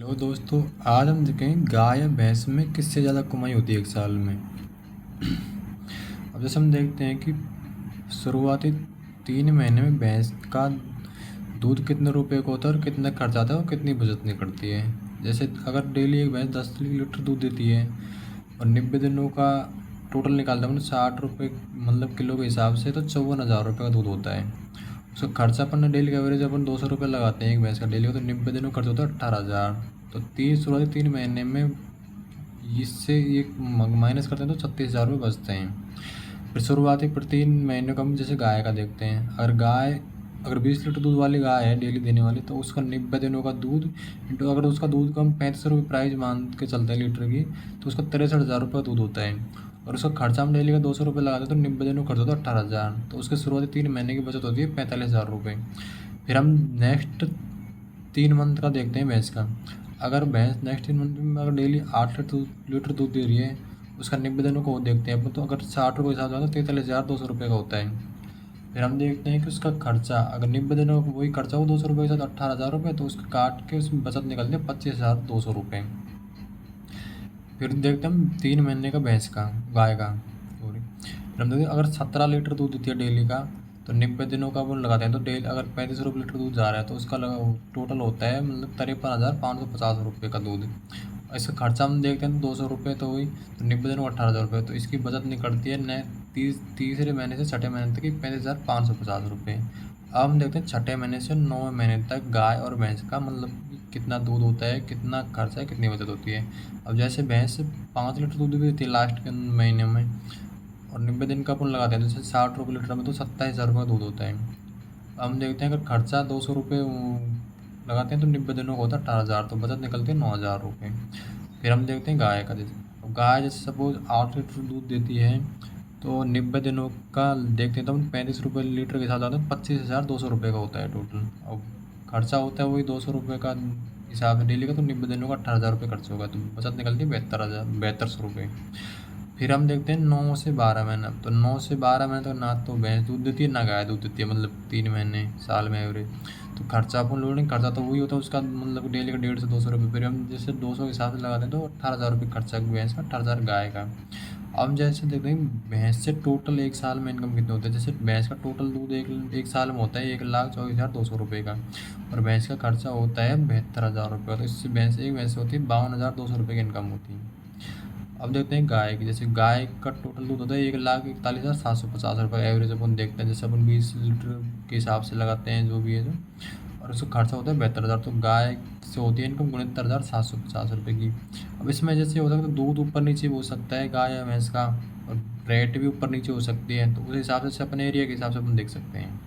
तो दोस्तों, आज हम देखेंगे गाय या भैंस में किससे ज़्यादा कमाई होती है एक साल में। अब जैसे हम देखते हैं कि शुरुआती 3 महीने में भैंस का दूध कितने रुपए का होता है और कितना खर्च आता है और कितनी बचत निकलती है। जैसे अगर डेली एक भैंस 10 लीटर दूध देती है और 90 दिनों का टोटल निकालता है, मतलब 60 रुपये मतलब किलो के हिसाब से, तो 54,000 रुपये का दूध होता है। उसका खर्चा अपन डेली का एवरेज अपन 200 रुपये लगाते हैं एक भैंस का डेली का, तो 90 दिनों का खर्च होता है 18,000। तो शुरुआती 3 महीने में इससे ये माइनस करते हैं तो 36,000 रुपये बचते हैं। फिर शुरुआती 3 महीने का हम जैसे गाय का देखते हैं। अगर 20 लीटर दूध वाली गाय है डेली देने वाली, तो उसका 90 दिनों का दूध इंटू, अगर उसका दूध का हम 35 रुपये प्राइस मान के चलते हैं लीटर की, तो उसका 63,000 रुपये दूध होता है। और उसका खर्चा हम डेली का 200 रुपये लगाते हैं, तो 90 दिनों का खर्च होता है 18,000। तो उसके शुरुआती 3 महीने की बचत होती है 45,000 रुपये। फिर हम नेक्स्ट 3 मंथ का देखते हैं भैंस का। अगर भैंस नेक्स्ट 3 मंथ में अगर डेली 8 लीटर दूध दे रही है, उसका 90 दिनों को देखते हैं अपन, तो अगर 60 रुपये के हिसाब से 43,200 रुपये का होता है। फिर हम देखते हैं कि उसका खर्चा, अगर 90 दिनों का वही खर्चा हो 200 रुपये के साथ 18,000 रुपये, तो उसका काट के उसमें बचत निकलती है 25,200 रुपये। फिर देखते हैं हम 3 महीने का भैंस का, गाय का, सॉरी। फिर हम देखते हैं अगर 17 लीटर दूध देती है डेली का, तो 90 दिनों का वो लगाते हैं, तो डेली अगर 35 रुपये लीटर दूध जा रहा है, तो उसका टोटल होता है मतलब 53,550 रुपये का दूध। इसका खर्चा हम देखते हैं तो 200 रुपये तो हुई, तो 90 दिनों का 18,000 रुपये, तो इसकी बचत निकलती है न तीसरे महीने से छठे महीने तक की 35,550 रुपये। अब हम देखते हैं छठे महीने से 9वें महीने तक गाय और भैंस का, मतलब कितना दूध होता है, कितना खर्चा है, कितनी बचत होती है। अब जैसे भैंस 5 लीटर दूध भी देती है लास्ट के महीने में, और 90 दिन का अपन लगाते हैं, जैसे 60 रुपये लीटर में, तो 27,000 रुपये का दूध होता है। अब हम देखते हैं अगर खर्चा 200 रुपये लगाते हैं, तो 90 दिनों का होता है 18,000, तो बचत निकलती है 9,000 रुपये। फिर हम देखते हैं गाय का। जैसे अब गाय जैसे सपोज 8 लीटर दूध देती है, तो 90 दिनों का देखते हैं तो हम 35 रुपये लीटर के हिसाब से 25,200 रुपये का होता है टोटल। अब खर्चा होता है वही 200 रुपये का हिसाब से डेली का, तो 90 दिनों का 18,000 रुपये खर्च होगा, तो बचत निकलती है 72,000 फिर हम देखते हैं 9 से 12 महीना। तो 9 से 12 महीने तक ना तो भैंस दूध देती है ना गाय दूध देती है, मतलब 3 महीने साल में एवरेज। तो खर्चा अपन लोडिंग खर्चा तो वही होता है उसका, मतलब डेली का 150 से 200 रुपये। फिर हम जैसे 200 के हिसाब से लगाते हैं, तो 18,000 रुपये खर्चा भैंस का, 18,000 गाय का। अब हम जैसे देखते हैं भैंस से टोटल एक साल में इनकम कितनी होती है। जैसे भैंस का टोटल दूध एक साल में होता है 1,24,200 रुपये का, और भैंस का खर्चा होता है 72,000 रुपये। तो इससे एक भैंस से होती है 52,200 रुपये की इनकम होती है। अब देखते हैं गाय की। जैसे गाय का टोटल दूध होता है 1,41,750 रुपये एवरेज अपन देखते हैं, जैसे अपन 20 लीटर के हिसाब से लगाते हैं जो भी है जो, और उसका खर्चा होता है 72,000। तो गाय से होती है इनकम 69,750 रुपये की। अब इसमें जैसे हो सकता है दूध ऊपर नीचे भी हो सकता है गाय या भैंस का, और रेट भी ऊपर नीचे हो सकती है, तो उस हिसाब से अपने एरिया के हिसाब से अपन देख सकते हैं।